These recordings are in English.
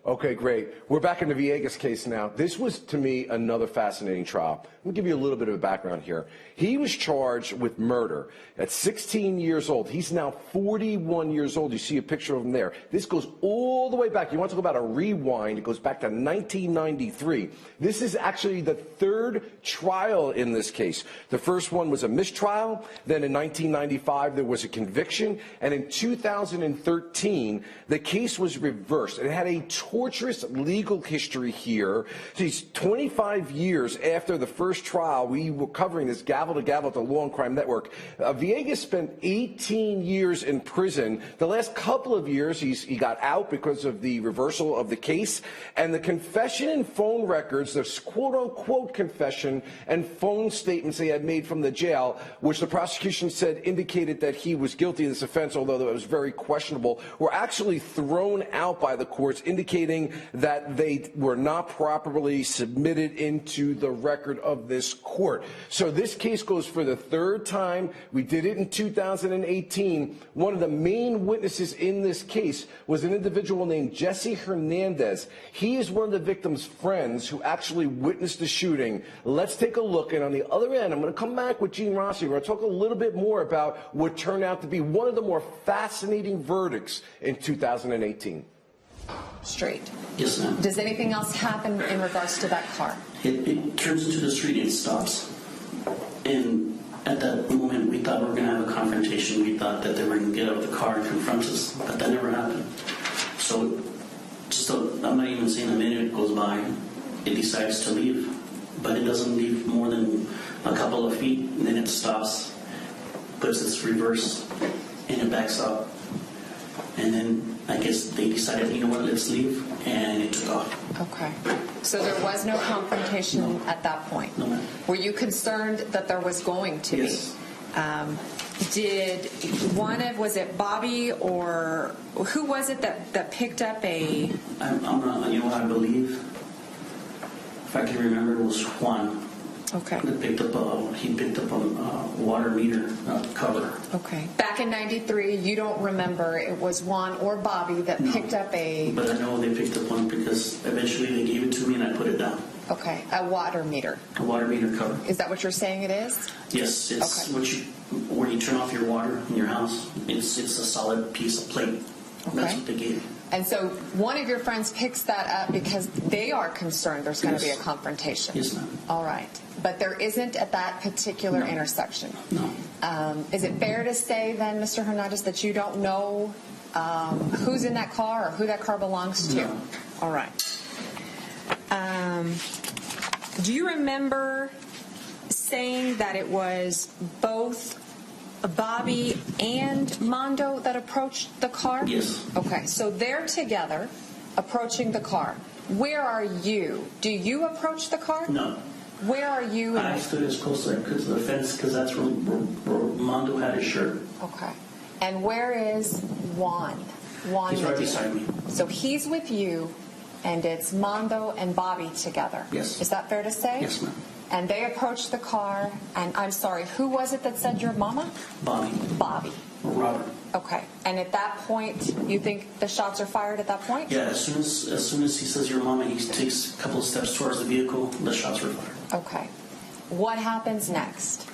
Okay, great. We're back in the Villegas case now. This was, to me, another fascinating trial. Let me give you a little bit of a background here. He was charged with murder at 16 years old. He's now 41 years old. You see a picture of him there. This goes all the way back. You want to talk about a rewind? It goes back to 1993. This is actually the third trial in this case. The first one was a mistrial. Then in 1995, there was a conviction. And in 2013, the case was reversed. It had a torturous legal history here. He's 25 years after the first trial. We were covering this gavel to gavel at the Law&Crime Network. Villegas spent 18 years in prison. The last couple of years, he got out because of the reversal of the case. And the confession and phone records, the quote-unquote confession and phone statements they had made from the jail, which the prosecution said indicated that he was guilty of this offense, although it was very questionable, were actually thrown out by the courts, indicating that they were not properly submitted into the record of this court. So this case goes for the third time. We did it in 2018. One of the main witnesses in this case was an individual named Jesse Hernandez. He is one of the victim's friends who actually witnessed the shooting. Let's take a look. And on the other end, I'm going to come back with Gene Rossi. We're going to talk a little bit more about what turned out to be one of the more fascinating verdicts in 2018. Street. Yes, ma'am. Does anything else happen in regards to that car? It turns into the street and it stops. And at that moment, we thought we were going to have a confrontation. We thought that they were going to get out of the car and confront us, but that never happened. So, I'm not even saying a minute goes by, it decides to leave. But it doesn't leave more than a couple of feet, and then it stops, puts its reverse, and it backs up. And then I guess they decided, you know what, let's leave, and it took off. Okay. So there was no confrontation at that point? No, ma'am. Were you concerned that there was going to yes. be? Was it Bobby or who was it that picked up a... I'm not, you know what I believe? If I can remember, it was Juan. Okay. He picked up a water meter cover. Okay. Back in '93, you don't remember it was Juan or Bobby that picked up a... But I know they picked up one because eventually they gave it to me and I put it down. Okay. A water meter. A water meter cover. Is that what you're saying it is? Yes. It's okay. When you turn off your water in your house, it's a solid piece of plate. Okay. That's what they gave me. And so one of your friends picks that up because they are concerned there's going to be a confrontation. Yes, ma'am. All right. But there isn't at that particular intersection. No. Is it fair to say then, Mr. Hernandez, that you don't know who's in that car or who that car belongs to? No. All right. Do you remember saying that it was both Bobby and Mondo that approached the car? Yes. Okay, so they're together approaching the car. Where are you? Do you approach the car? No. Where are you? I stood as close as I could to the fence because that's where Mondo had his shirt. Okay. And where is Juan? He's right beside me. So he's with you, and it's Mondo and Bobby together. Yes. Is that fair to say? Yes, ma'am. And they approached the car, and I'm sorry, who was it that said your mama? Bobby. Bobby. Robert. Okay. And at that point, you think the shots are fired at that point? Yeah, as soon as he says your mama, he takes a couple of steps towards the vehicle, the shots were fired. Okay. What happens next?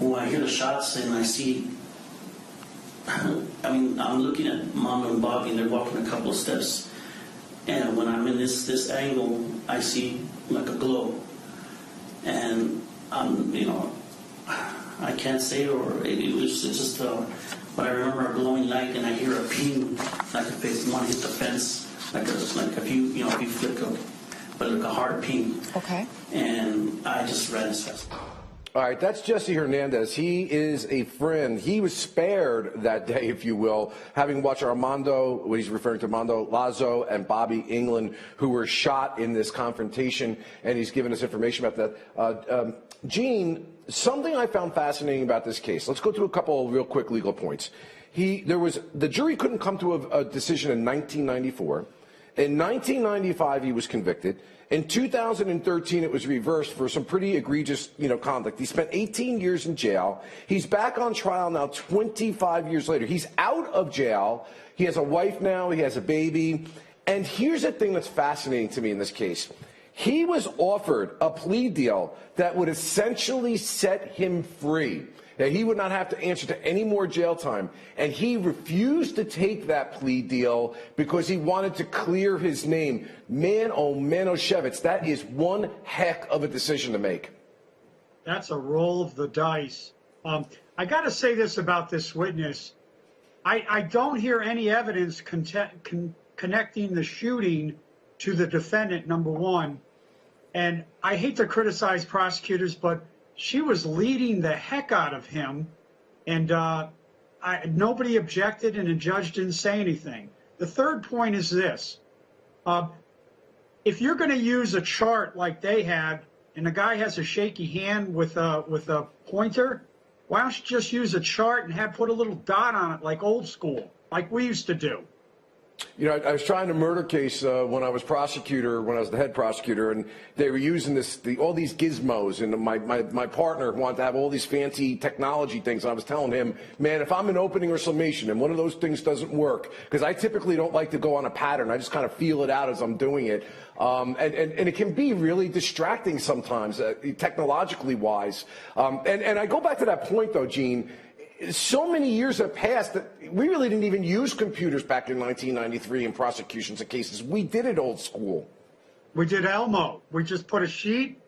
Well, I hear the shots and I see, I'm looking at Mondo and Bobby and they're walking a couple of steps. And when I'm in this angle, I see like a glow. And I can't say, or it's just, but I remember a glowing light, and I hear a ping, like if one hit the fence, like if you flick up, but like a hard ping. Okay. And I just ran as fast. All right, that's Jesse Hernandez. He is a friend. He was spared that day, if you will, having watched Armando, what he's referring to, Armando Lazo and Bobby England, who were shot in this confrontation, and he's given us information about that. Gene, something I found fascinating about this case. Let's go through a couple of real quick legal points. The jury couldn't come to a decision in 1994. In 1995, he was convicted. In 2013, it was reversed for some pretty egregious, conduct. He spent 18 years in jail. He's back on trial now 25 years later. He's out of jail. He has a wife now. He has a baby. And here's the thing that's fascinating to me in this case. He was offered a plea deal that would essentially set him free, that he would not have to answer to any more jail time. And he refused to take that plea deal because he wanted to clear his name. Man, oh Shevitz, that is one heck of a decision to make. That's a roll of the dice. I got to say this about this witness. I don't hear any evidence connecting the shooting to the defendant, number one. And I hate to criticize prosecutors, but she was leading the heck out of him, and nobody objected, and the judge didn't say anything. The third point is this. If you're going to use a chart like they had, and the guy has a shaky hand with a pointer, why don't you just use a chart and put a little dot on it like old school, like we used to do? You know, I was trying a murder case when I was the head prosecutor, and they were using all these gizmos, and my partner wanted to have all these fancy technology things, and I was telling him, man, if I'm in opening or summation and one of those things doesn't work, because I typically don't like to go on a pattern, I just kind of feel it out as I'm doing it, and it can be really distracting sometimes, technologically wise. And I go back to that point, though, Gene. So many years have passed that we really didn't even use computers back in 1993 in prosecutions of cases. We did it old school. We did Elmo. We just put a sheet,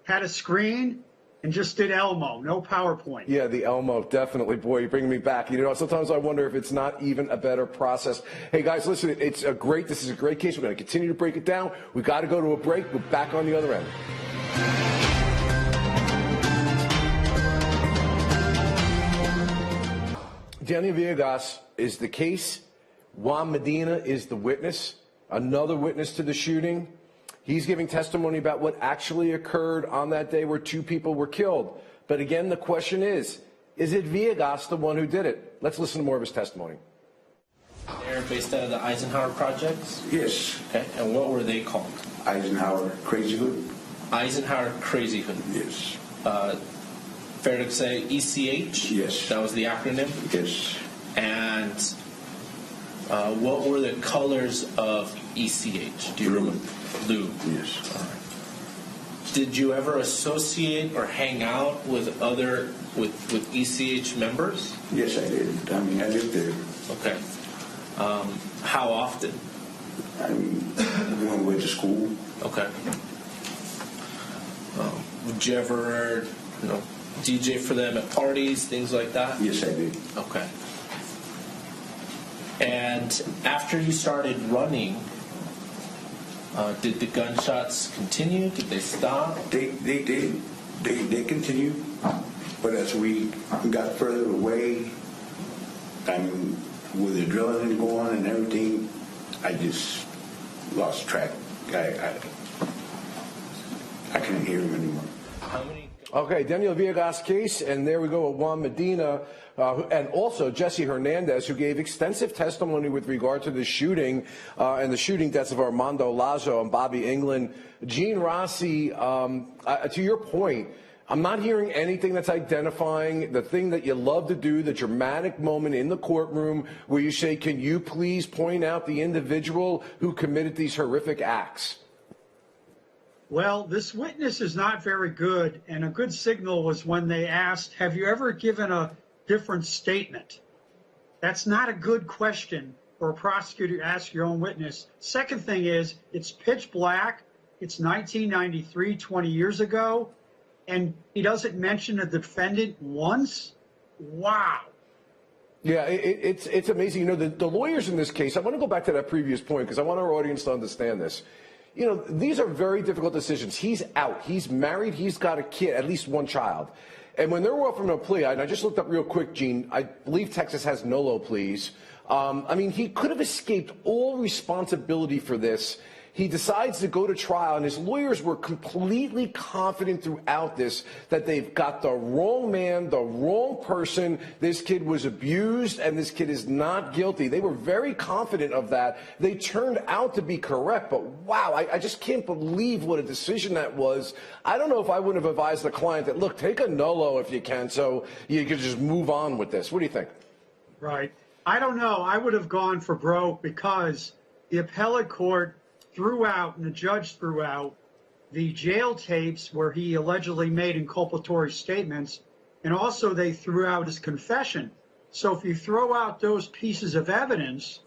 had a screen, and just did Elmo. No PowerPoint. Yeah, the Elmo, definitely. Boy, you're bringing me back. You know, sometimes I wonder if it's not even a better process. Hey, guys, listen, this is a great case. We're going to continue to break it down. We've got to go to a break. We're back on the other end. Daniel Villegas is the case. Juan Medina is the witness, another witness to the shooting. He's giving testimony about what actually occurred on that day where two people were killed. But again, the question is it Villegas the one who did it? Let's listen to more of his testimony. They're based out of the Eisenhower projects? Yes. Okay, and what were they called? Eisenhower Crazy Hood. Eisenhower Crazy Hood. Yes. Fair to say ECH? Yes. That was the acronym? Yes. And what were the colors of ECH? Do you remember? Blue. Yes. All right. Did you ever associate or hang out with with ECH members? Yes, I did. I mean, I lived there. Okay. How often? I mean, when we went to school. Okay. Would you ever, DJ for them at parties, things like that? Yes, I did. Okay. And after you started running, did the gunshots continue? Did they stop? They did. They continued. But as we got further away, I mean, with the adrenaline going and everything, I just lost track. I couldn't hear him anymore. How many? Okay, Daniel Villegas case, and there we go with Juan Medina, and also Jesse Hernandez, who gave extensive testimony with regard to the shooting and the shooting deaths of Armando Lazo and Bobby England. Gene Rossi, to your point, I'm not hearing anything that's identifying the thing that you love to do, the dramatic moment in the courtroom where you say, can you please point out the individual who committed these horrific acts? Well, this witness is not very good, and a good signal was when they asked, have you ever given a different statement? That's not a good question for a prosecutor to ask your own witness. Second thing is, it's pitch black. It's 1993, 20 years ago, and he doesn't mention the defendant once? Wow. Yeah, it's amazing. You know, the lawyers in this case, I want to go back to that previous point because I want our audience to understand this. You know, these are very difficult decisions. He's out. He's married. He's got a kid, at least one child. And when they're offering a plea, and I just looked up real quick, Gene, I believe Texas has NOLO pleas. I mean, he could have escaped all responsibility for this. He decides to go to trial, and his lawyers were completely confident throughout this that they've got the wrong man, the wrong person. This kid was abused, and this kid is not guilty. They were very confident of that. They turned out to be correct, but wow, I just can't believe what a decision that was. I don't know if I wouldn't have advised the client that, look, take a NOLO if you can so you can just move on with this. What do you think? Right. I don't know. I would have gone for broke because the appellate court threw out and the judge threw out the jail tapes where he allegedly made inculpatory statements, and also they threw out his confession. So if you throw out those pieces of evidence,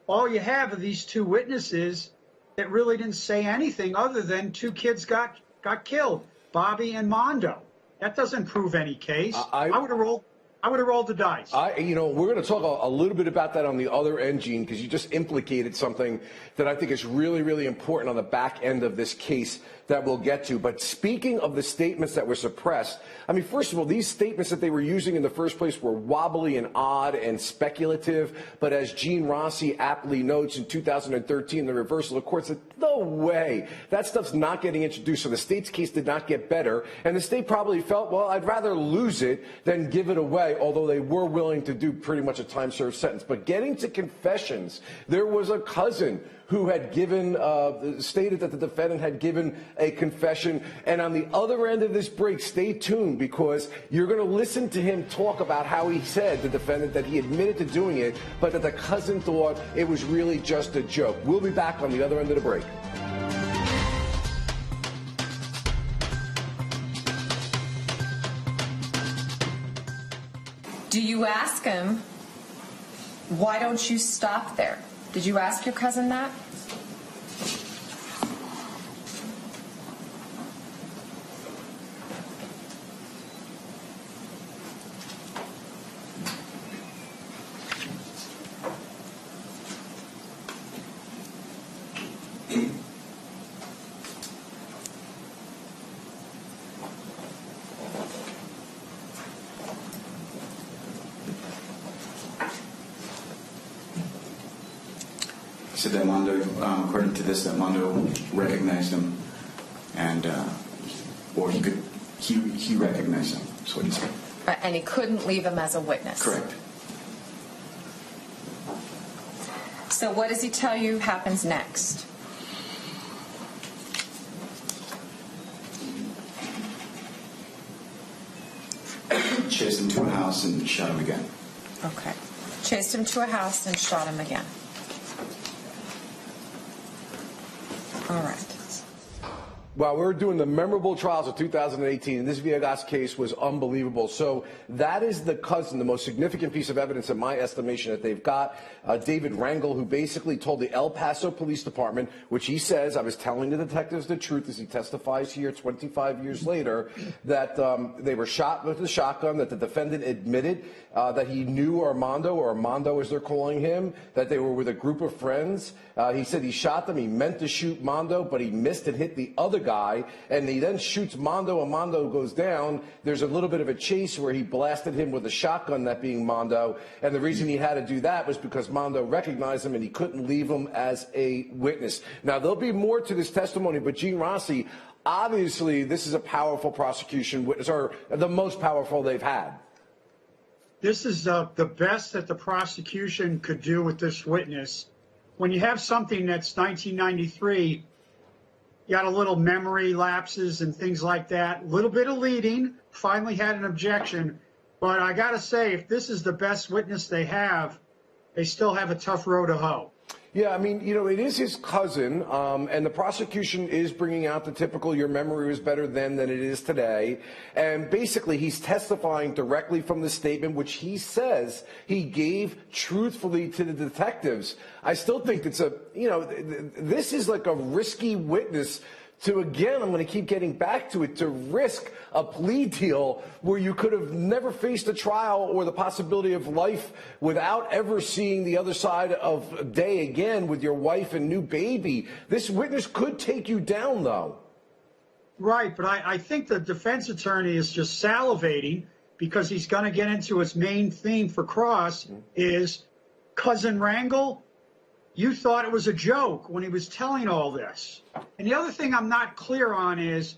all you have are these two witnesses that really didn't say anything other than two kids got killed, Bobby and Mondo. That doesn't prove any case. I would have rolled the dice. We're going to talk a little bit about that on the other end, Gene, because you just implicated something that I think is really, really important on the back end of this case that we'll get to. But speaking of the statements that were suppressed, I mean, first of all, these statements that they were using in the first place were wobbly and odd and speculative. But as Gene Rossi aptly notes in 2013, the reversal of the court said, no way, that stuff's not getting introduced. So the state's case did not get better. And the state probably felt, well, I'd rather lose it than give it away, although they were willing to do pretty much a time-served sentence. But getting to confessions, there was a cousin who had stated that the defendant had given a confession. And on the other end of this break, stay tuned, because you're going to listen to him talk about how he said, the defendant, that he admitted to doing it, but that the cousin thought it was really just a joke. We'll be back on the other end of the break. Do you ask him, why don't you stop there? Did you ask your cousin that? Said that Mondo, according to this, that Mondo recognized him, and or he recognized him. That's what he said. And he couldn't leave him as a witness. Correct. So what does he tell you happens next? Chased him to a house and shot him again. Okay. Chased him to a house and shot him again. All right. Well, we're doing the memorable trials of 2018, and this Villegas case was unbelievable. So that is the cousin, the most significant piece of evidence in my estimation that they've got. David Rangel, who basically told the El Paso Police Department, which he says, I was telling the detectives the truth as he testifies here 25 years later, that they were shot with a shotgun, that the defendant admitted that he knew Armando, or Armando as they're calling him, that they were with a group of friends. He said he shot them. He meant to shoot Mondo, but he missed and hit the other guy, and he then shoots Mondo, and Mondo goes down. There's a little bit of a chase where he blasted him with a shotgun, that being Mondo, and the reason he had to do that was because Mondo recognized him and he couldn't leave him as a witness. Now, there'll be more to this testimony, but Gene Rossi, obviously this is a powerful prosecution witness, or the most powerful they've had. This is the best that the prosecution could do with this witness. When you have something that's 1993, you got a little memory lapses and things like that, a little bit of leading, finally had an objection. But I got to say, if this is the best witness they have, they still have a tough row to hoe. Yeah, I mean, it is his cousin, and the prosecution is bringing out the typical, your memory was better then than it is today. And basically, he's testifying directly from the statement, which he says he gave truthfully to the detectives. I still think it's this is like a risky witness to, again, I'm going to keep getting back to it, to risk a plea deal where you could have never faced a trial or the possibility of life without ever seeing the other side of day again with your wife and new baby. This witness could take you down, though. Right, but I think the defense attorney is just salivating because he's going to get into his main theme for cross is Cousin Rangel. You thought it was a joke when he was telling all this. And the other thing I'm not clear on is,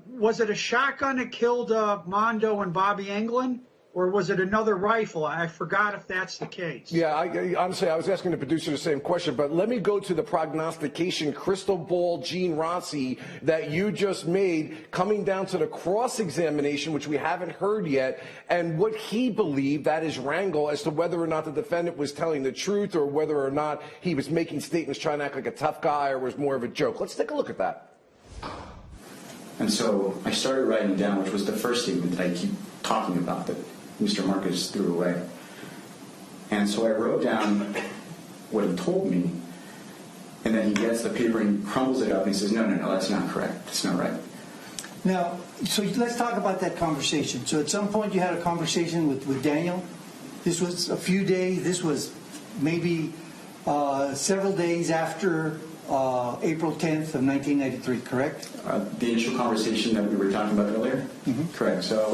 was it a shotgun that killed Mondo and Bobby Englund? or was it another rifle? I forgot if that's the case. Yeah, honestly, I was asking the producer the same question, but let me go to the prognostication crystal ball, Gene Rossi, that you just made, coming down to the cross-examination, which we haven't heard yet, and what he believed, that is Rangel, as to whether or not the defendant was telling the truth or whether or not he was making statements trying to act like a tough guy or was more of a joke. Let's take a look at that. And so I started writing down, which was the first statement that I keep talking about, that Mr. Marcus threw away. And so I wrote down what he told me, and then he gets the paper and he crumbles it up and he says, no, that's not correct. That's not right. Now, so let's talk about that conversation. So at some point you had a conversation with Daniel. This was a few days, this was maybe several days after April 10th of 1993, correct? The initial conversation that we were talking about earlier? Mm-hmm. Correct. So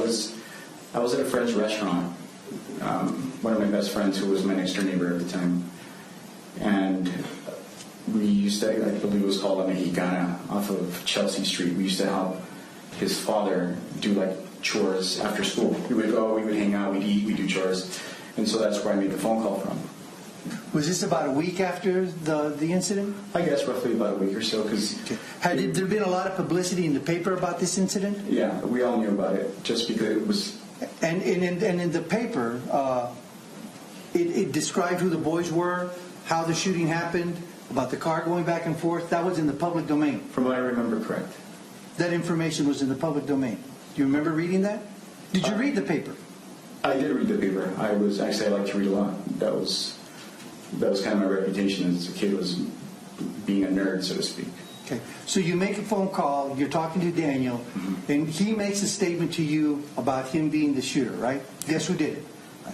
I was at a friend's restaurant, one of my best friends who was my next door neighbor at the time. And we used to, I believe it was called La Mexicana, off of Chelsea Street. We used to help his father do like chores after school. We would go, we would hang out, we'd eat, we'd do chores. And so that's where I made the phone call from. Was this about a week after the incident? I guess roughly about a week or so. Cause had there been a lot of publicity in the paper about this incident? Yeah, we all knew about it just because it was... And in the paper, it described who the boys were, how the shooting happened, about the car going back and forth. That was in the public domain. From what I remember, correct. That information was in the public domain. Do you remember reading that? Did you read the paper? I did read the paper. I like to read a lot. That was kind of my reputation as a kid, was being a nerd, so to speak. Okay. So you make a phone call, you're talking to Daniel, mm-hmm. and he makes a statement to you about him being the shooter, right? Guess who did it?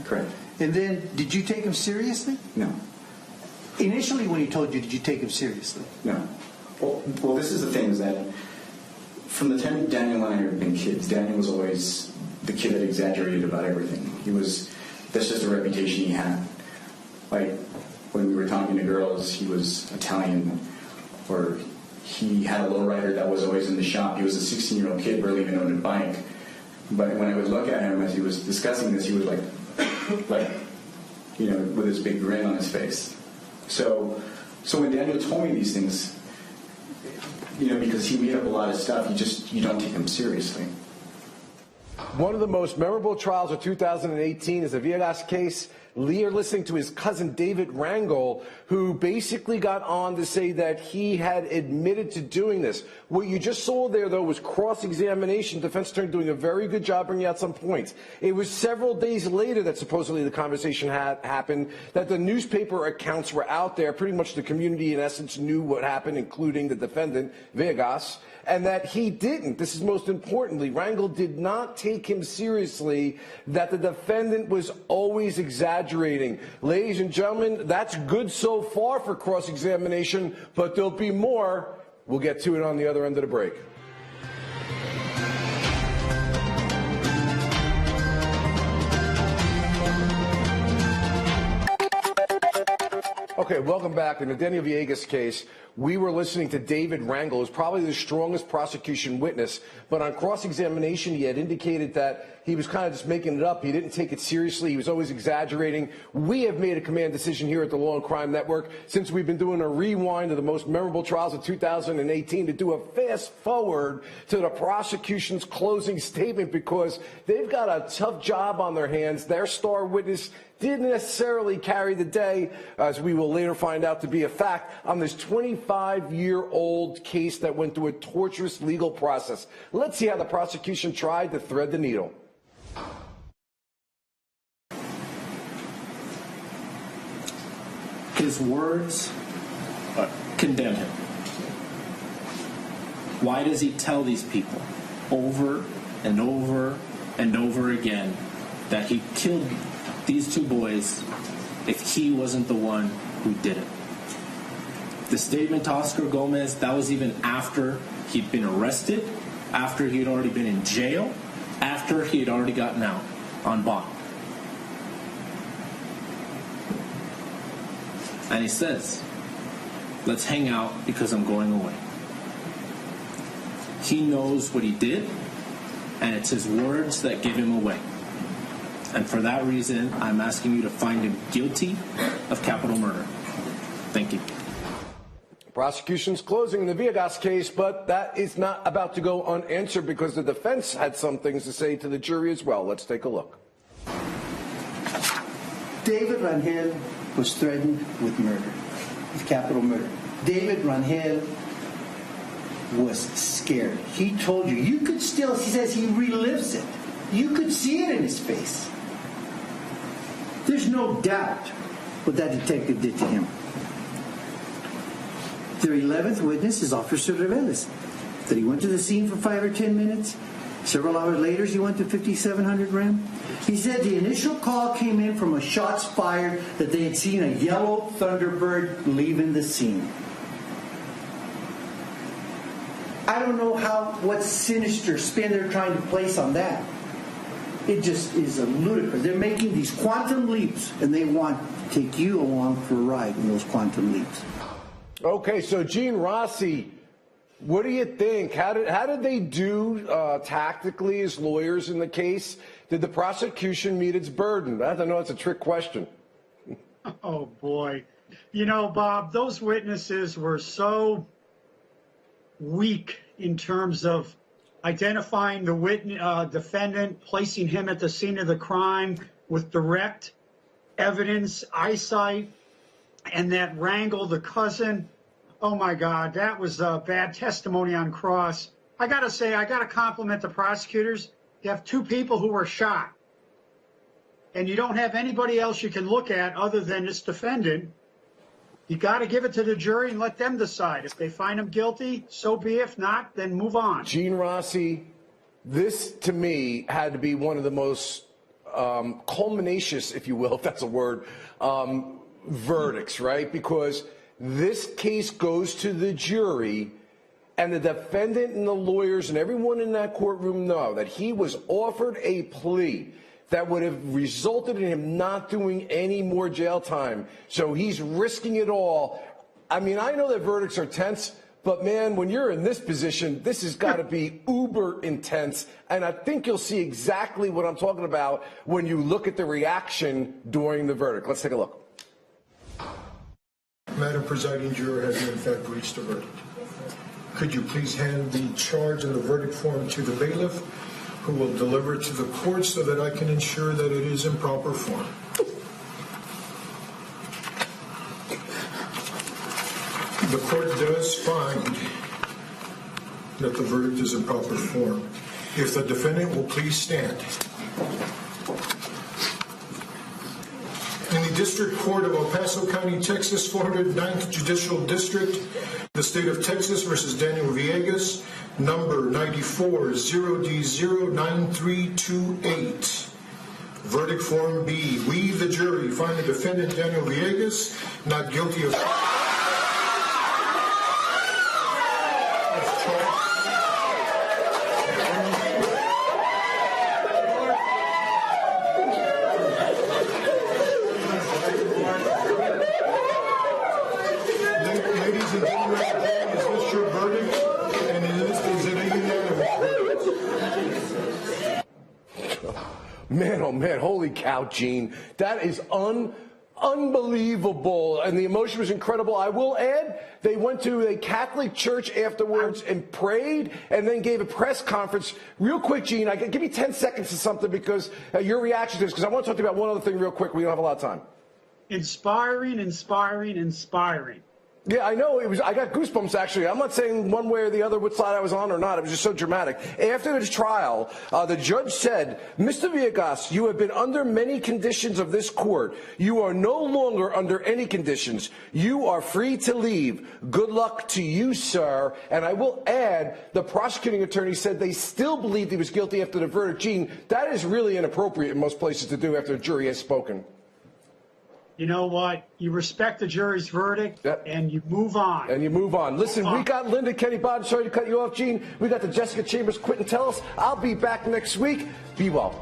Correct. And then, did you take him seriously? No. Initially, when he told you, did you take him seriously? No. Well, this is the thing, is that from the time Daniel and I have been kids, Daniel was always the kid that exaggerated about everything. That's just a reputation he had. Like, when we were talking to girls, he was Italian, or he had a lowrider that was always in the shop. He was a 16-year-old kid, barely even owned a bike. But when I would look at him as he was discussing this, he was like, with his big grin on his face. So when Daniel told me these things, because he made up a lot of stuff, you don't take him seriously. One of the most memorable trials of 2018 is the Villegas case. Lee are listening to his cousin David Rangel, who basically got on to say that he had admitted to doing this. What you just saw there, though, was cross-examination. Defense attorney doing a very good job bringing out some points. It was several days later that supposedly the conversation had happened, that the newspaper accounts were out there. Pretty much the community, in essence, knew what happened, including the defendant, Villegas, and that he didn't. This is most importantly, Rangel did not take him seriously, that the defendant was always exaggerating. Ladies and gentlemen, that's good so far for cross-examination, but there'll be more. We'll get to it on the other end of the break. Okay, welcome back. In the Daniel Villegas case, we were listening to David Rangel, who's probably the strongest prosecution witness, but on cross-examination, he had indicated that he was kind of just making it up. He didn't take it seriously. He was always exaggerating. We have made a command decision here at the Law&Crime Network, since we've been doing a rewind of the most memorable trials of 2018, to do a fast forward to the prosecution's closing statement, because they've got a tough job on their hands. Their star witness didn't necessarily carry the day, as we will later find out to be a fact, on this 25-year-old case that went through a torturous legal process. Let's see how the prosecution tried to thread the needle. His words condemn him. Why does he tell these people over and over and over again that he killed these two boys if he wasn't the one who did it? The statement to Oscar Gomez, that was even after he'd been arrested, after he'd already been in jail, after he had already gotten out on bond. And he says, let's hang out because I'm going away. He knows what he did, and it's his words that give him away. And for that reason, I'm asking you to find him guilty of capital murder. Thank you. Prosecution's closing the Villegas case, but that is not about to go unanswered because the defense had some things to say to the jury as well. Let's take a look. David Rangel was threatened with murder, with capital murder. David Rangel was scared. He told you, you could still, he says he relives it. You could see it in his face. There's no doubt what that detective did to him. Their 11th witness is Officer Villegas, that he went to the scene for 5 or 10 minutes. Several hours later, he went to 5,700 Ram. He said the initial call came in from a shots fired that they had seen a yellow Thunderbird leaving the scene. I don't know what sinister spin they're trying to place on that. It just is a ludicrous. They're making these quantum leaps, and they want to take you along for a ride in those quantum leaps. Okay, so Gene Rossi, what do you think? How did they do tactically as lawyers in the case? Did the prosecution meet its burden? I know it's a trick question. Oh, boy. You know, Bob, those witnesses were so weak in terms of identifying the defendant, placing him at the scene of the crime with direct evidence, eyesight, and that Rangel, the cousin. Oh, my God, that was bad testimony on cross. I got to say, I got to compliment the prosecutors. You have two people who were shot, and you don't have anybody else you can look at other than this defendant. You got to give it to the jury and let them decide. If they find him guilty, so be it. If not, then move on. Gene Rossi, this to me had to be one of the most culminacious, if you will, if that's a word, verdicts, right? Because this case goes to the jury, and the defendant and the lawyers and everyone in that courtroom know that he was offered a plea that would have resulted in him not doing any more jail time. So he's risking it all. I mean, I know that verdicts are tense, but man, when you're in this position, this has got to be uber intense. And I think you'll see exactly what I'm talking about when you look at the reaction during the verdict. Let's take a look. Madam Presiding Juror, has in fact reached a verdict. Could you please hand the charge and the verdict form to the bailiff, who will deliver it to the court so that I can ensure that it is in proper form? The court does find that the verdict is in proper form. If the defendant will please stand. In the District Court of El Paso County, Texas, 409th Judicial District, the State of Texas versus Daniel Villegas, number 94-0D09328. Verdict Form B. We, the jury, find the defendant, Daniel Villegas, not guilty of... Man, oh man, holy cow, Gene. That is unbelievable. And the emotion was incredible. I will add, they went to a Catholic church afterwards and prayed and then gave a press conference. Real quick, Gene, give me 10 seconds to something because your reaction to this, because I want to talk to you about one other thing real quick. We don't have a lot of time. Inspiring. Yeah, I know. I got goosebumps, actually. I'm not saying one way or the other which side I was on or not. It was just so dramatic. After this trial, the judge said, Mr. Villegas, you have been under many conditions of this court. You are no longer under any conditions. You are free to leave. Good luck to you, sir. And I will add, the prosecuting attorney said they still believed he was guilty after the verdict. Gene, that is really inappropriate in most places to do after a jury has spoken. You know what? You respect the jury's verdict, and you move on. Listen, we got Linda Kenny Bond. Sorry to cut you off, Gene. We got the Jessica Chambers, Quentin Tellis. I'll be back next week. Be well.